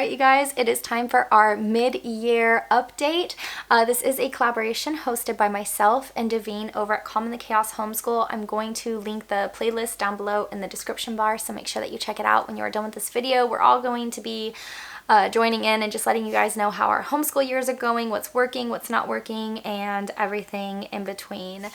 right, you guys, it is time for our mid-year update. This is a collaboration hosted by myself and Devine over at Calm in the Chaos Homeschool. I'm going to link the playlist down below in the description bar, so make sure that you check it out when you are done with this video. We're all going to be joining in and just letting you guys know how our homeschool years are going, what's working, what's not working, and everything in between.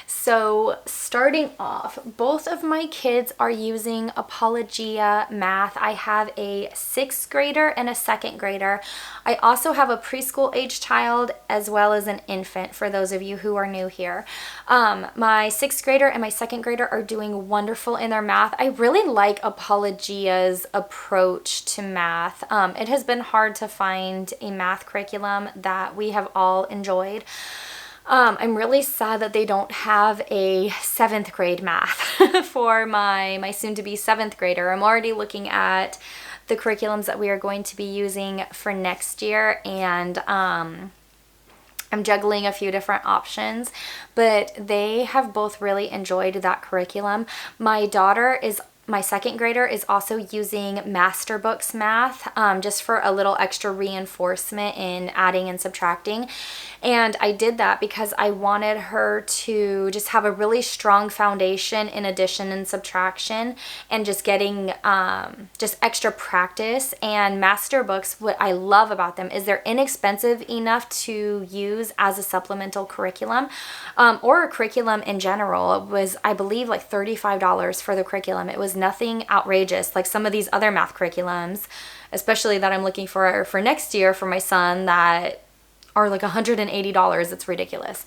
So starting off, both of my kids are using Apologia Math. I have a 6th grader and a 2nd grader. I also have a preschool age child as well as an infant, for those of you who are new here. My 6th grader and my 2nd grader are doing wonderful in their math. I really like Apologia's approach to math. It has been hard to find a math curriculum that we have all enjoyed. I'm really sad that they don't have a 7th grade math for my soon-to-be 7th grader. I'm already looking at the curriculums that we are going to be using for next year, and I'm juggling a few different options, but they have both really enjoyed that curriculum. My 2nd grader is also using Master Books Math, just for a little extra reinforcement in adding and subtracting. And I did that because I wanted her to just have a really strong foundation in addition and subtraction, and just getting just extra practice. And Master Books, what I love about them is they're inexpensive enough to use as a supplemental curriculum, or a curriculum in general. It was, I believe, like $35 for the curriculum. It was nothing outrageous like some of these other math curriculums, especially that I'm looking for next year for my son, that are like $180. It's ridiculous.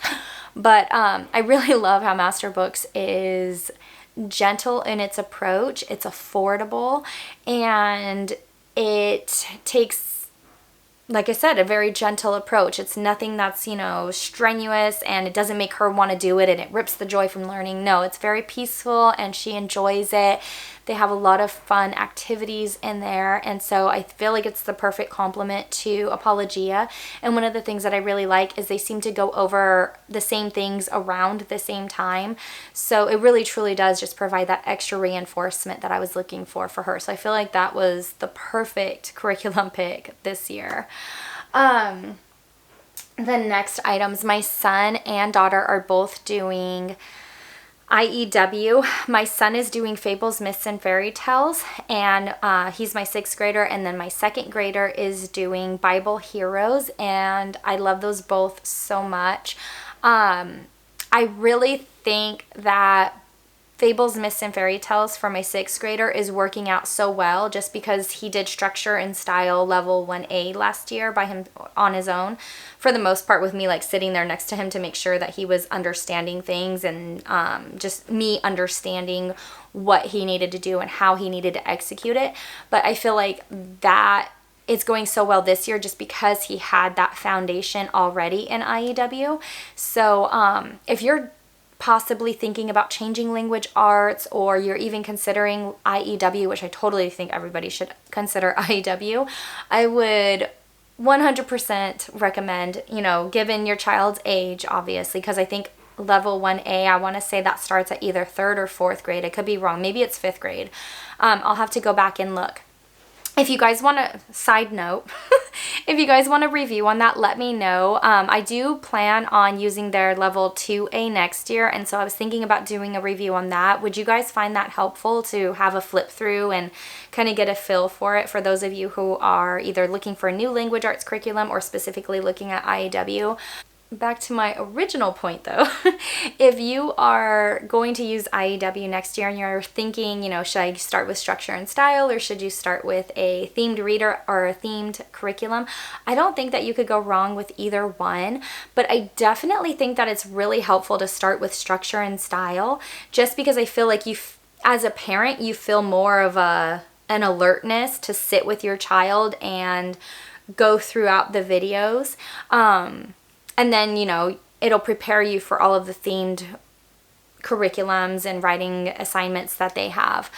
But I really love how Master Books is gentle in its approach. It's affordable, and it takes, like I said, a very gentle approach. It's nothing that's, strenuous, and it doesn't make her want to do it and it rips the joy from learning. No, it's very peaceful and she enjoys it. They have a lot of fun activities in there, and so I feel like it's the perfect complement to Apologia. And one of the things that I really like is they seem to go over the same things around the same time. So it really truly does just provide that extra reinforcement that I was looking for her. So I feel like that was the perfect curriculum pick this year. The next items, my son and daughter are both doing IEW. My son is doing Fables, Myths, and Fairy Tales, and he's my 6th grader, and then my 2nd grader is doing Bible Heroes, and I love those both so much. I really think that Fables, Myths, and Fairy Tales for my 6th grader is working out so well, just because he did structure and style level 1A last year by him on his own, for the most part, with me like sitting there next to him to make sure that he was understanding things, and just me understanding what he needed to do and how he needed to execute it. But I feel like that it's going so well this year just because he had that foundation already in IEW. So if you're possibly thinking about changing language arts, or you're even considering IEW, which I totally think everybody should consider IEW, I would 100% recommend, given your child's age, obviously, because I think level 1A, I want to say that starts at either 3rd or 4th grade. I could be wrong. Maybe it's 5th grade. I'll have to go back and look. If you guys want to, side note, if you guys want a review on that, let me know. I do plan on using their level 2A next year, and so I was thinking about doing a review on that. Would you guys find that helpful to have a flip through and kind of get a feel for it, for those of you who are either looking for a new language arts curriculum or specifically looking at IEW? Back to my original point though, if you are going to use IEW next year and you're thinking, should I start with structure and style, or should you start with a themed reader or a themed curriculum? I don't think that you could go wrong with either one, but I definitely think that it's really helpful to start with structure and style, just because I feel like as a parent, you feel more of an alertness to sit with your child and go throughout the videos. And then, it'll prepare you for all of the themed curriculums and writing assignments that they have.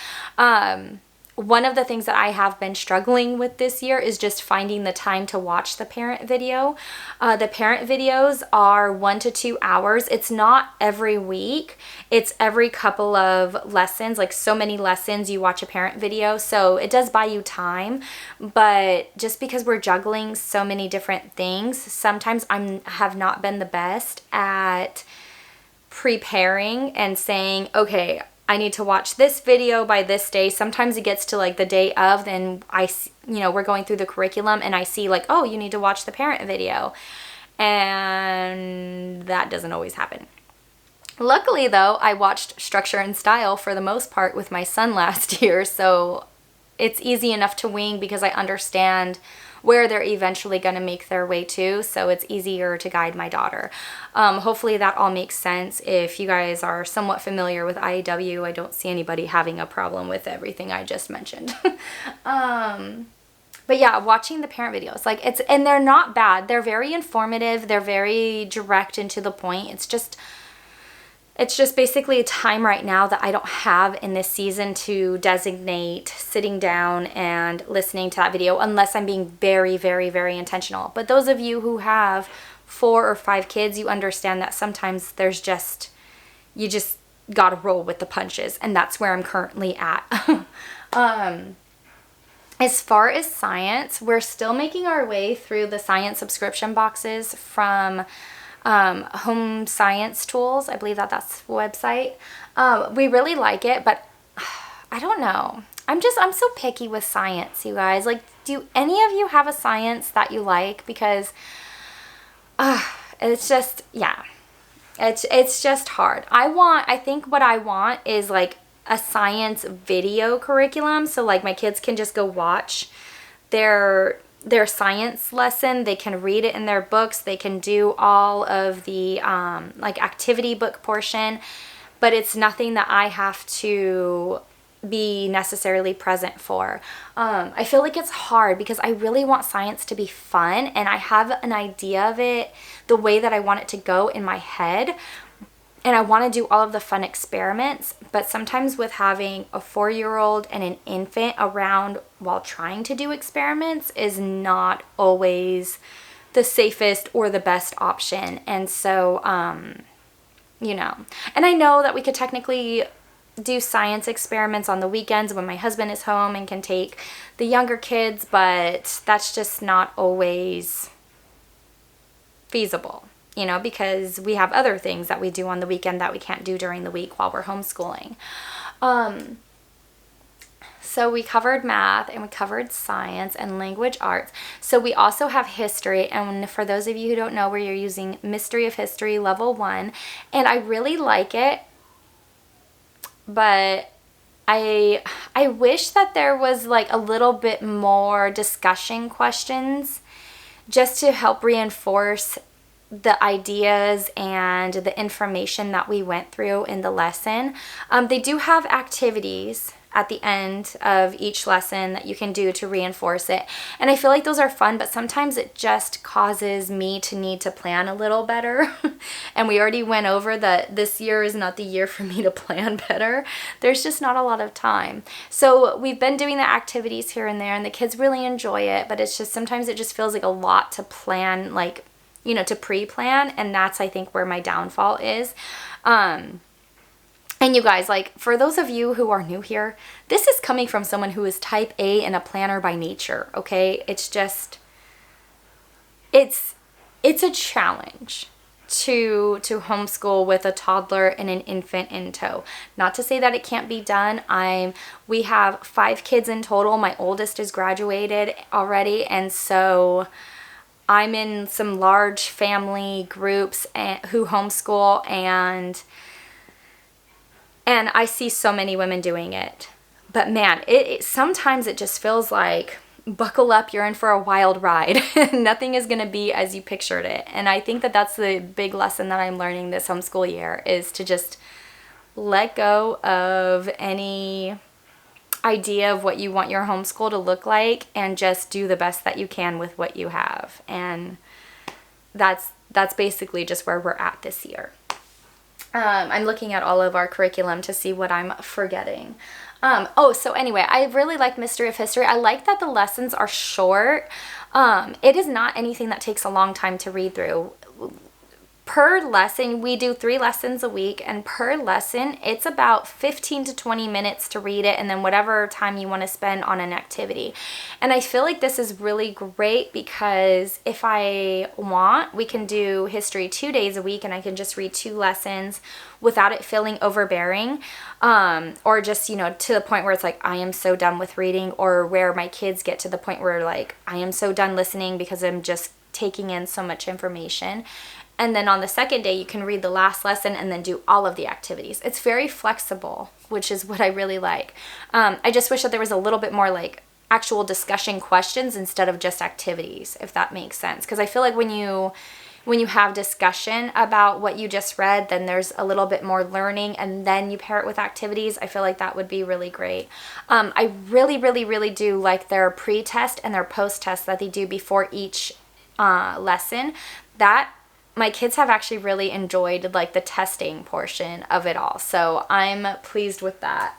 one of the things that I have been struggling with this year is just finding the time to watch the parent video. The parent videos are 1 to 2 hours. It's not every week. It's every couple of lessons, like so many lessons you watch a parent video. So it does buy you time, but just because we're juggling so many different things, sometimes I have not been the best at preparing and saying, okay, I need to watch this video by this day. Sometimes it gets to like the day of, then we're going through the curriculum and I see like, oh, you need to watch the parent video. And that doesn't always happen. Luckily though, I watched Structure and Style for the most part with my son last year. So it's easy enough to wing because I understand where they're eventually going to make their way to, so it's easier to guide my daughter. Hopefully that all makes sense. If you guys are somewhat familiar with IEW, I don't see anybody having a problem with everything I just mentioned. But yeah, watching the parent videos, like and they're not bad. They're very informative. They're very direct and to the point. It's just basically a time right now that I don't have in this season to designate sitting down and listening to that video unless I'm being very, very, very intentional. But those of you who have 4 or 5 kids, you understand that sometimes you just gotta roll with the punches, and that's where I'm currently at. As far as science, we're still making our way through the science subscription boxes from Home Science Tools. I believe that's the website. We really like it, but I don't know. I'm so picky with science, you guys. Like, do any of you have a science that you like? Because it's just, yeah, it's just hard. I think what I want is like a science video curriculum. So like my kids can just go watch their science lesson. They can read it in their books. They can do all of the like activity book portion, but it's nothing that I have to be necessarily present for. I feel like it's hard because I really want science to be fun, and I have an idea of it the way that I want it to go in my head. And I want to do all of the fun experiments, but sometimes with having a 4-year-old and an infant around while trying to do experiments is not always the safest or the best option. And so, and I know that we could technically do science experiments on the weekends when my husband is home and can take the younger kids, but that's just not always feasible. Because we have other things that we do on the weekend that we can't do during the week while we're homeschooling. So we covered math and we covered science and language arts. So we also have history. And for those of you who don't know, we're using Mystery of History Level 1. And I really like it. But I wish that there was like a little bit more discussion questions just to help reinforce the ideas and the information that we went through in the lesson. They do have activities at the end of each lesson that you can do to reinforce it. And I feel like those are fun, but sometimes it just causes me to need to plan a little better. And we already went over that this year is not the year for me to plan better. There's just not a lot of time. So we've been doing the activities here and there, and the kids really enjoy it, but it's just sometimes it just feels like a lot to plan, like, to pre-plan, and that's, I think, where my downfall is. And you guys, like, for those of you who are new here, this is coming from someone who is type A and a planner by nature, okay? It's just, it's a challenge to homeschool with a toddler and an infant in tow. Not to say that it can't be done. We have 5 kids in total. My oldest is graduated already, and so I'm in some large family groups who homeschool, and I see so many women doing it. But man, sometimes it just feels like, buckle up, you're in for a wild ride. Nothing is going to be as you pictured it. And I think that that's the big lesson that I'm learning this homeschool year, is to just let go of any idea of what you want your homeschool to look like and just do the best that you can with what you have. And that's basically just where we're at this year. I'm looking at all of our curriculum to see what I'm forgetting. So anyway, I really like Mystery of History. I like that the lessons are short. It is not anything that takes a long time to read through. Per lesson, we do 3 lessons a week, and per lesson, it's about 15 to 20 minutes to read it, and then whatever time you want to spend on an activity. And I feel like this is really great because if I want, we can do history 2 days a week, and I can just read 2 lessons without it feeling overbearing, or just, to the point where it's like, I am so done with reading, or where my kids get to the point where like, I am so done listening because I'm just taking in so much information. And then on the second day, you can read the last lesson and then do all of the activities. It's very flexible, which is what I really like. I just wish that there was a little bit more like actual discussion questions instead of just activities, if that makes sense. Because I feel like when you have discussion about what you just read, then there's a little bit more learning, and then you pair it with activities. I feel like that would be really great. I really, really, really do like their pre-test and their post-test that they do before each lesson. That my kids have actually really enjoyed like the testing portion of it all. So I'm pleased with that.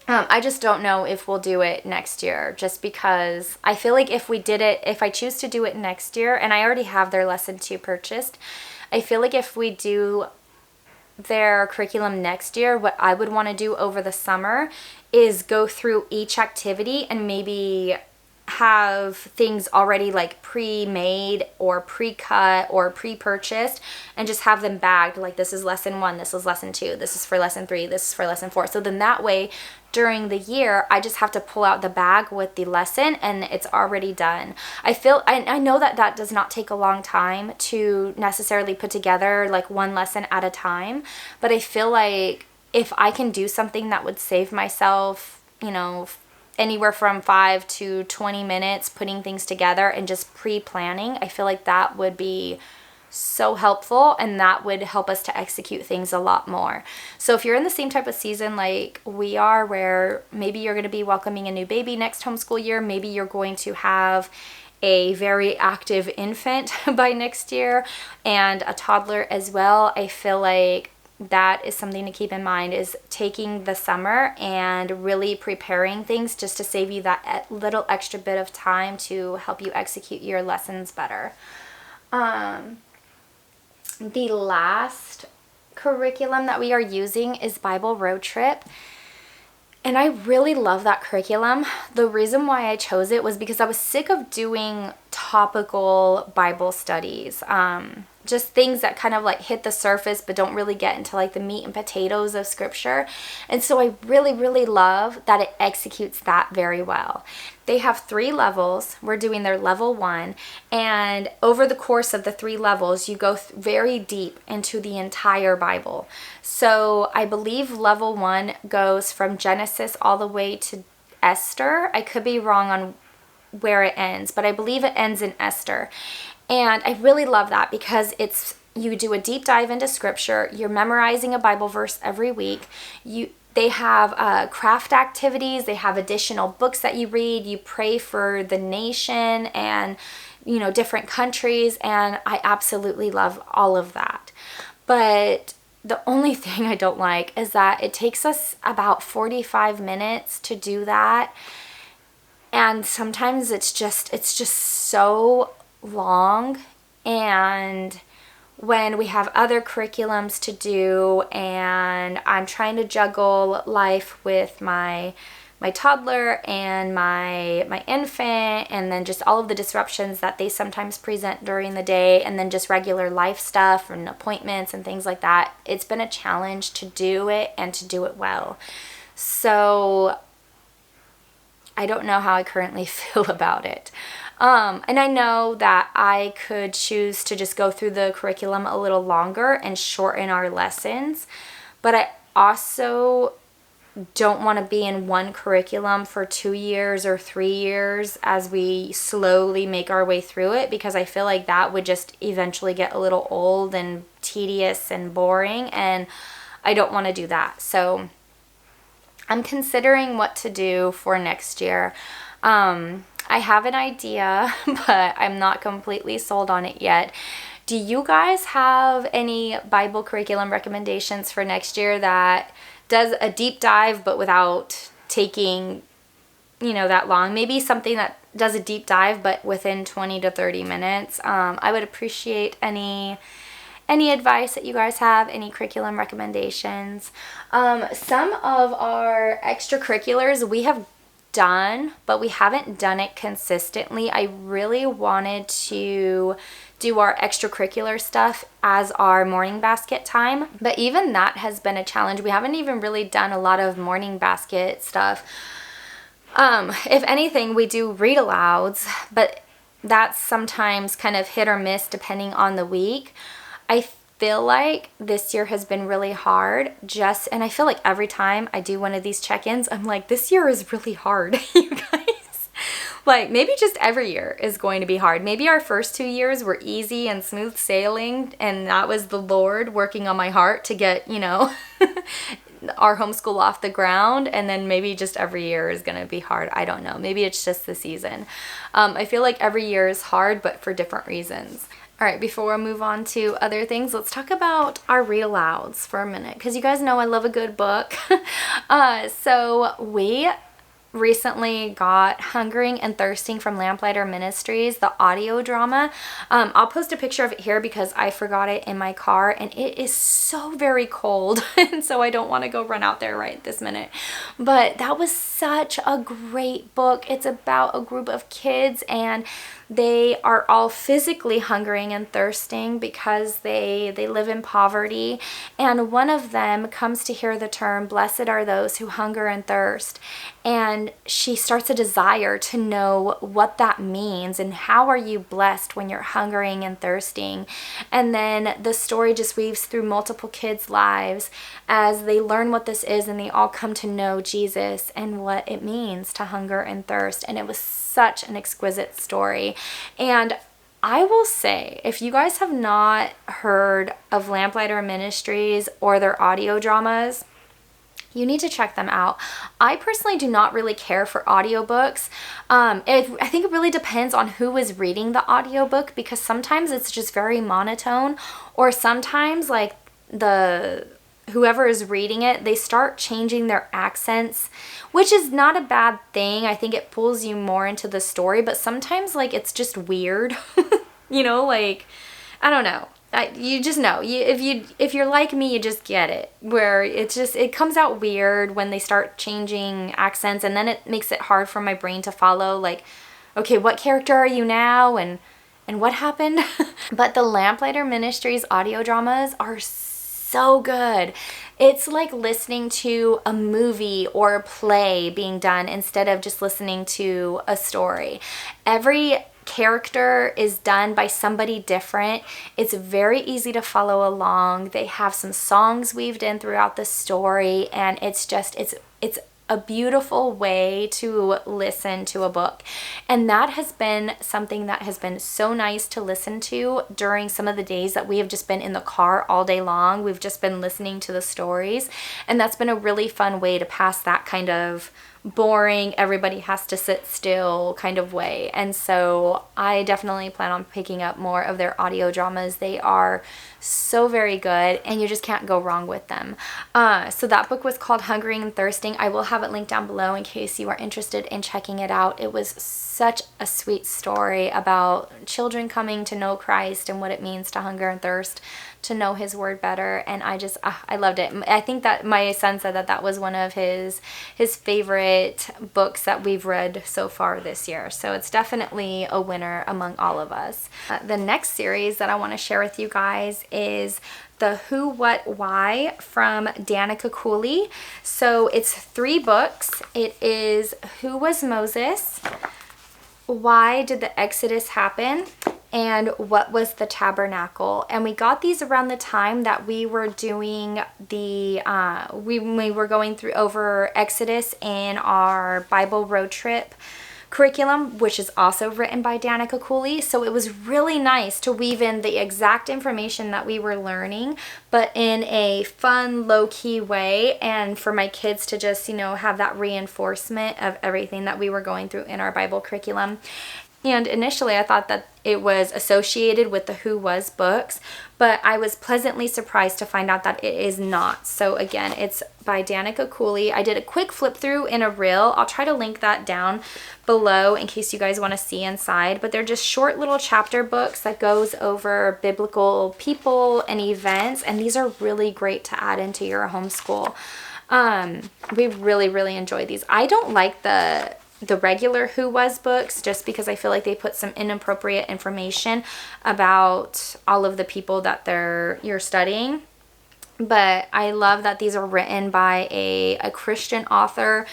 I just don't know if we'll do it next year, just because I feel like if I choose to do it next year, and I already have their lesson 2 purchased, I feel like if we do their curriculum next year, what I would want to do over the summer is go through each activity and maybe have things already like pre-made or pre-cut or pre-purchased, and just have them bagged like, this is lesson 1, this is lesson 2, this is for lesson 3, this is for lesson 4. So then that way during the year I just have to pull out the bag with the lesson and it's already done. I know that does not take a long time to necessarily put together like one lesson at a time, but I feel like if I can do something that would save myself, anywhere from 5 to 20 minutes putting things together and just pre-planning, I feel like that would be so helpful, and that would help us to execute things a lot more. So if you're in the same type of season like we are, where maybe you're going to be welcoming a new baby next homeschool year, maybe you're going to have a very active infant by next year and a toddler as well, I feel like that is something to keep in mind, is taking the summer and really preparing things just to save you that little extra bit of time to help you execute your lessons better. The last curriculum that we are using is Bible Road Trip. And I really love that curriculum. The reason why I chose it was because I was sick of doing topical Bible studies. Just things that kind of like hit the surface but don't really get into like the meat and potatoes of scripture. And so I really, really love that it executes that very well. They have 3 levels. We're doing their level 1. And over the course of the 3 levels, you go very deep into the entire Bible. So I believe level 1 goes from Genesis all the way to Esther. I could be wrong on where it ends, but I believe it ends in Esther. And I really love that because you do a deep dive into scripture. You're memorizing a Bible verse every week. They have craft activities. They have additional books that you read. You pray for the nation and, different countries. And I absolutely love all of that. But the only thing I don't like is that it takes us about 45 minutes to do that. And sometimes it's just so long, and when we have other curriculums to do and I'm trying to juggle life with my toddler and my infant, and then just all of the disruptions that they sometimes present during the day, and then just regular life stuff and appointments and things like that, it's been a challenge to do it and to do it well. So I don't know how I currently feel about it. And I know that I could choose to just go through the curriculum a little longer and shorten our lessons, but I also don't want to be in one curriculum for 2 years or 3 years as we slowly make our way through it, because I feel like that would just eventually get a little old and tedious and boring, and I don't want to do that. So I'm considering what to do for next year. I have an idea, but I'm not completely sold on it yet. Do you guys have any Bible curriculum recommendations for next year that does a deep dive, but without taking, you know, that long. Maybe something that does a deep dive, but within 20 to 30 minutes. I would appreciate any advice that you guys have, any curriculum recommendations. Some of our extracurriculars we have done, but we haven't done it consistently. I really wanted to do our extracurricular stuff as our morning basket time, but even that has been a challenge. We haven't even really done a lot of morning basket stuff. If anything, we do read alouds, but that's sometimes kind of hit or miss depending on the week. I feel like this year has been really hard, and I feel like every time I do one of these check-ins, I'm like, this year is really hard, you guys. Like, maybe just every year is going to be hard. Maybe our first 2 years were easy and smooth sailing, and that was the Lord working on my heart to get, you know, our homeschool off the ground, and then maybe just every year is going to be hard. I don't know. Maybe it's just the season. I feel like every year is hard, but for different reasons. All right, before I move on to other things, let's talk about our read alouds for a minute, because you guys know I love a good book. So we recently got Hungering and Thirsting from Lamplighter Ministries, the audio drama. I'll post a picture of it here because I forgot it in my car, and it is so very cold, and so I don't want to go run out there right this minute. But that was such a great book. It's about a group of kids, and they are all physically hungering and thirsting because they live in poverty. And one of them comes to hear the term, "Blessed are those who hunger and thirst." And she starts a desire to know what that means and how are you blessed when you're hungering and thirsting. And then the story just weaves through multiple kids' lives as they learn what this is, and they all come to know Jesus and what it means to hunger and thirst. And it was such an exquisite story. And I will say, if you guys have not heard of Lamplighter Ministries or their audio dramas, you need to check them out. I personally do not really care for audiobooks. I think it really depends on who is reading the audiobook, because sometimes it's just very monotone, or sometimes like whoever is reading it, they start changing their accents, which is not a bad thing. I think it pulls you more into the story, but sometimes like it's just weird. You know, like, I don't know. You just know. If you're like me, you just get it. Where it comes out weird when they start changing accents, and then it makes it hard for my brain to follow. Like, okay, what character are you now, and what happened? But the Lamplighter Ministries audio dramas are so good. It's like listening to a movie or a play being done instead of just listening to a story. Every character is done by somebody different. It's very easy to follow along. They have some songs weaved in throughout the story, and it's a beautiful way to listen to a book. And that has been something that has been so nice to listen to during some of the days that we have just been in the car all day long. We've just been listening to the stories, and that's been a really fun way to pass that kind of boring, everybody has to sit still kind of way. And so I definitely plan on picking up more of their audio dramas. They are so very good, and you just can't go wrong with them. So that book was called Hungering and Thirsting. I will have it linked down below in case you are interested in checking it out. It was such a sweet story about children coming to know Christ and what it means to hunger and thirst, to know his word better. And I loved it. I think that my son said that was one of his favorite books that we've read so far this year. So it's definitely a winner among all of us. The next series that I want to share with you guys is the Who, What, Why from Danica Cooley. So it's 3 books. It is Who Was Moses? Why Did the Exodus Happen? And What Was the Tabernacle? And we got these around the time that we were doing we were going through over Exodus in our Bible road trip curriculum, which is also written by Danica Cooley. So it was really nice to weave in the exact information that we were learning, but in a fun, low-key way, and for my kids to just, have that reinforcement of everything that we were going through in our Bible curriculum. And initially I thought that it was associated with the Who Was books, but I was pleasantly surprised to find out that it is not. So again, it's by Danica Cooley. I did a quick flip through in a reel. I'll try to link that down below in case you guys want to see inside, but they're just short little chapter books that goes over biblical people and events, and these are really great to add into your homeschool. We really enjoy these. I don't like the regular Who Was books just because I feel like they put some inappropriate information about all of the people that you're studying. But I love that these are written by a Christian author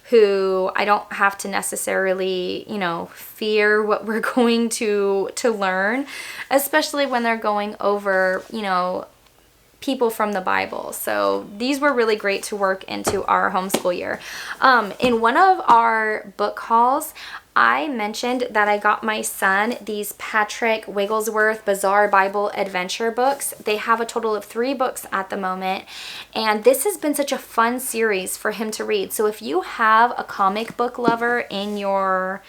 who I don't have to necessarily, fear what we're going to learn, especially when they're going over, people from the Bible. So these were really great to work into our homeschool year. In one of our book hauls, I mentioned that I got my son these Patrick Wigglesworth Bizarre Bible Adventure books. They have a total of 3 books at the moment, and this has been such a fun series for him to read. So if you have a comic book lover in your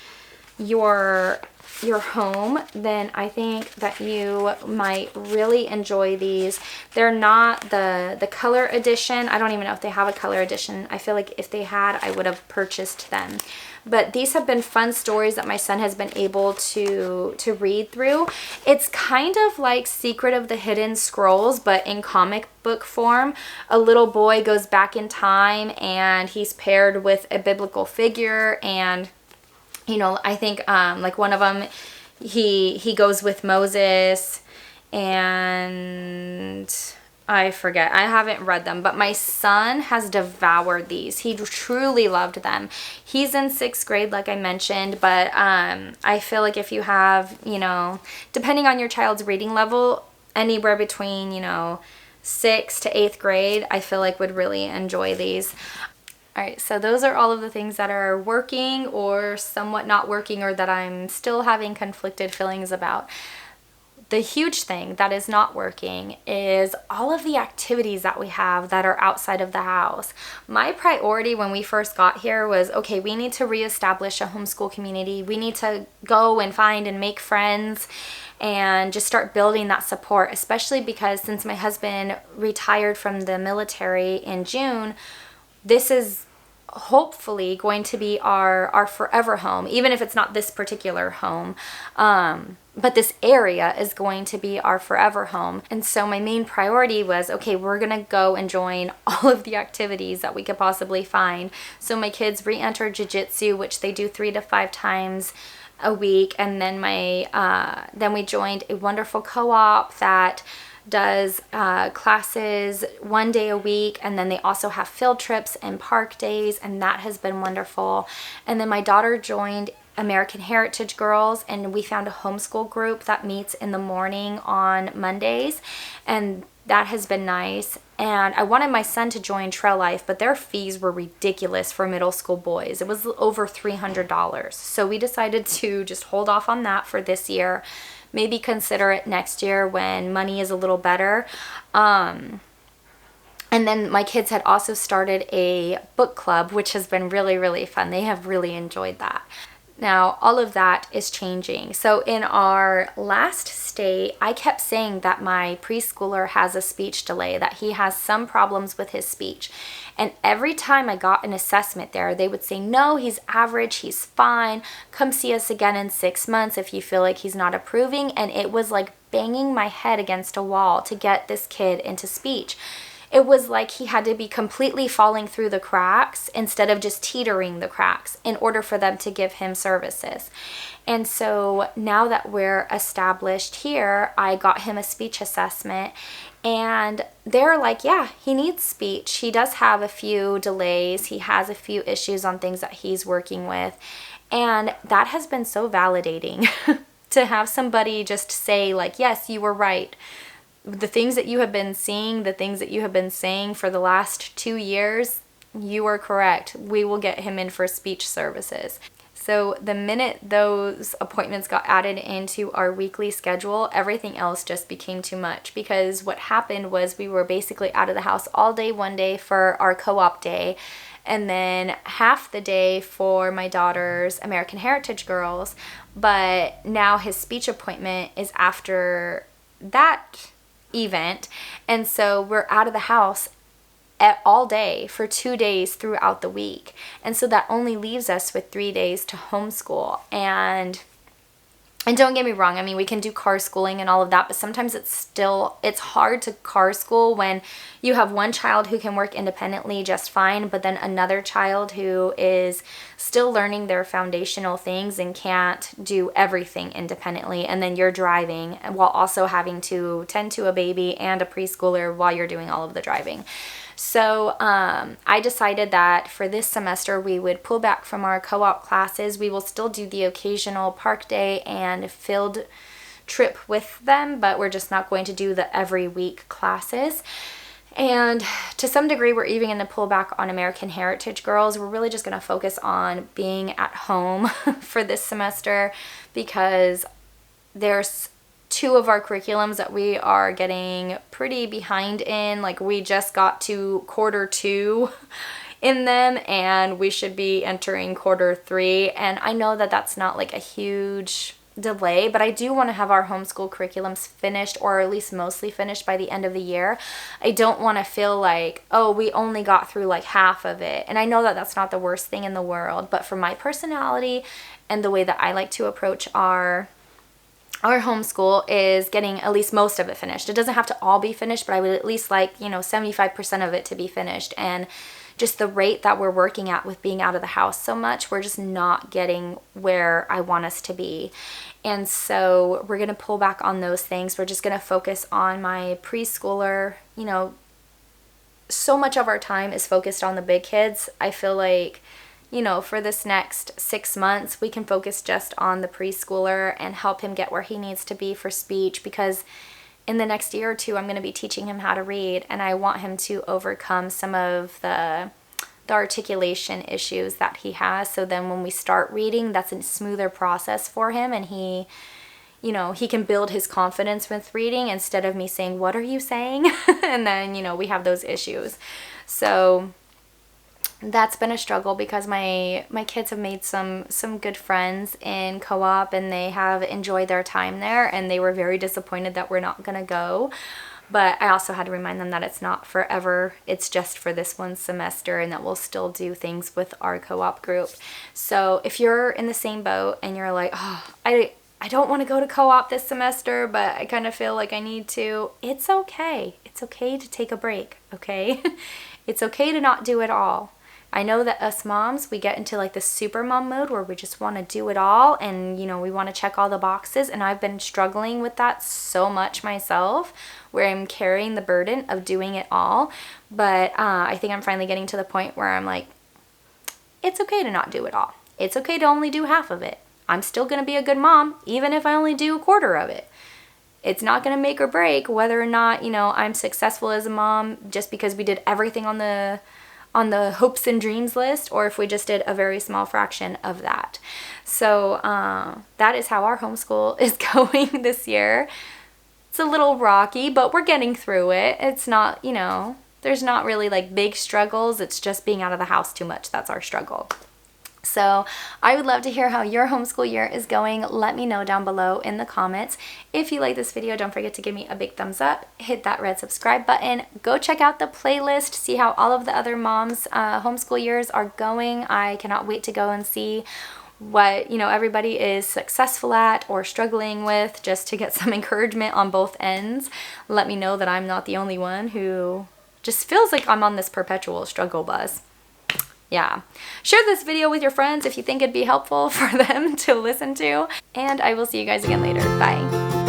home, then I think that you might really enjoy these. They're not the color edition. I don't even know if they have a color edition. I feel like if they had, I would have purchased them. But these have been fun stories that my son has been able to read through. It's kind of like Secret of the Hidden Scrolls, but in comic book form. A little boy goes back in time and he's paired with a biblical figure, and I think like one of them, he goes with Moses, and I forget. I haven't read them, but my son has devoured these. He truly loved them. He's in 6th grade, like I mentioned, but I feel like if you have, depending on your child's reading level, anywhere between, 6th to 8th grade, I feel like would really enjoy these. Alright, so those are all of the things that are working or somewhat not working, or that I'm still having conflicted feelings about. The huge thing that is not working is all of the activities that we have that are outside of the house. My priority when we first got here was, okay, we need to reestablish a homeschool community. We need to go and find and make friends and just start building that support, especially because since my husband retired from the military in June, this is hopefully going to be our forever home, even if it's not this particular home. But this area is going to be our forever home. And so my main priority was, okay, we're going to go and join all of the activities that we could possibly find. So my kids re-entered jiu-jitsu, which they do 3 to 5 times a week. And then then we joined a wonderful co-op that does classes 1 day a week, and then they also have field trips and park days, and that has been wonderful. And then my daughter joined American Heritage Girls, and we found a homeschool group that meets in the morning on Mondays, and that has been nice. And I wanted my son to join Trail Life, but their fees were ridiculous for middle school boys. It was over $300. So we decided to just hold off on that for this year. Maybe consider it next year when money is a little better. And then my kids had also started a book club, which has been really fun. They have really enjoyed that. Now, all of that is changing. So in our last stay, I kept saying that my preschooler has a speech delay, that he has some problems with his speech. And every time I got an assessment there, they would say, no, he's average, he's fine. Come see us again in 6 months if you feel like he's not improving. And it was like banging my head against a wall to get this kid into speech. It was like he had to be completely falling through the cracks instead of just teetering the cracks in order for them to give him services. And so now that we're established here, I got him a speech assessment, and they're like, yeah, he needs speech. He does have a few delays. He has a few issues on things that he's working with. And that has been so validating to have somebody just say like, yes, you were right. The things that you have been seeing, the things that you have been saying for the last 2 years, you are correct. We will get him in for speech services. So the minute those appointments got added into our weekly schedule, everything else just became too much, because what happened was we were basically out of the house all day one day for our co-op day, and then half the day for my daughter's American Heritage girls. But now his speech appointment is after that event, and so we're out of the house all day for 2 days throughout the week. And so that only leaves us with 3 days to homeschool. And don't get me wrong, I mean, we can do car schooling and all of that, but sometimes it's hard to car school when you have one child who can work independently just fine, but then another child who is still learning their foundational things and can't do everything independently. And then you're driving while also having to tend to a baby and a preschooler while you're doing all of the driving. So I decided that for this semester we would pull back from our co-op classes. We will still do the occasional park day and field trip with them, but we're just not going to do the every week classes. And to some degree, we're even going to pull back on American Heritage girls. We're really just going to focus on being at home for this semester, because there's 2 of our curriculums that we are getting pretty behind in. Like, we just got to quarter 2 in them, and we should be entering quarter 3. And I know that that's not like a huge delay, but I do want to have our homeschool curriculums finished, or at least mostly finished, by the end of the year. I don't want to feel like, oh, we only got through like half of it. And I know that that's not the worst thing in the world, but for my personality and the way that I like to approach our homeschool is getting at least most of it finished. It doesn't have to all be finished, but I would at least like, 75% of it to be finished. And just the rate that we're working at with being out of the house so much, we're just not getting where I want us to be. And so we're going to pull back on those things. We're just going to focus on my preschooler. So much of our time is focused on the big kids. I feel like, for this next 6 months, we can focus just on the preschooler and help him get where he needs to be for speech, because in the next year or 2, I'm going to be teaching him how to read, and I want him to overcome some of the articulation issues that he has. So then when we start reading, that's a smoother process for him, and he can build his confidence with reading instead of me saying, "What are you saying?" And then, we have those issues. So that's been a struggle, because my kids have made some good friends in co-op, and they have enjoyed their time there, and they were very disappointed that we're not going to go. But I also had to remind them that it's not forever. It's just for this one semester, and that we'll still do things with our co-op group. So if you're in the same boat and you're like, oh, I don't want to go to co-op this semester, but I kind of feel like I need to, it's okay. It's okay to take a break, okay? It's okay to not do it all. I know that us moms, we get into like the super mom mode where we just want to do it all, and we want to check all the boxes, and I've been struggling with that so much myself, where I'm carrying the burden of doing it all. But I think I'm finally getting to the point where I'm like, it's okay to not do it all. It's okay to only do half of it. I'm still going to be a good mom even if I only do a quarter of it. It's not going to make or break whether or not, I'm successful as a mom just because we did everything on the hopes and dreams list, or if we just did a very small fraction of that. So that is how our homeschool is going this year. It's a little rocky, but we're getting through it. It's not, there's not really like big struggles. It's just being out of the house too much. That's our struggle. So I would love to hear how your homeschool year is going. Let me know down below in the comments. If you like this video, don't forget to give me a big thumbs up. Hit that red subscribe button. Go check out the playlist. See how all of the other moms' homeschool years are going. I cannot wait to go and see what everybody is successful at or struggling with, just to get some encouragement on both ends. Let me know that I'm not the only one who just feels like I'm on this perpetual struggle bus. Yeah. Share this video with your friends if you think it'd be helpful for them to listen to. And I will see you guys again later. Bye.